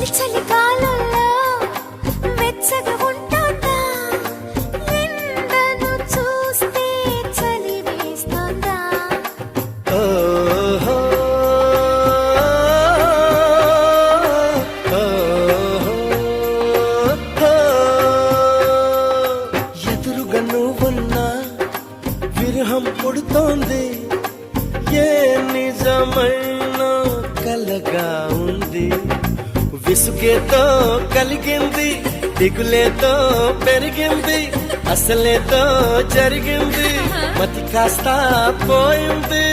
చలికాలంలో వెచ్చగా ఉంటుందా ఎండను చూస్తే చలి వేస్తుందా ఓహో, ఎదురుగా నువ్వున్నా విరహం పుడుతోంది ఏ నిజమైన కలగా ఉంది విసుగేతో కలిగింది దిగులేతో పెరిగింది అసలేతో జరిగింది మతి కాస్త పోయింది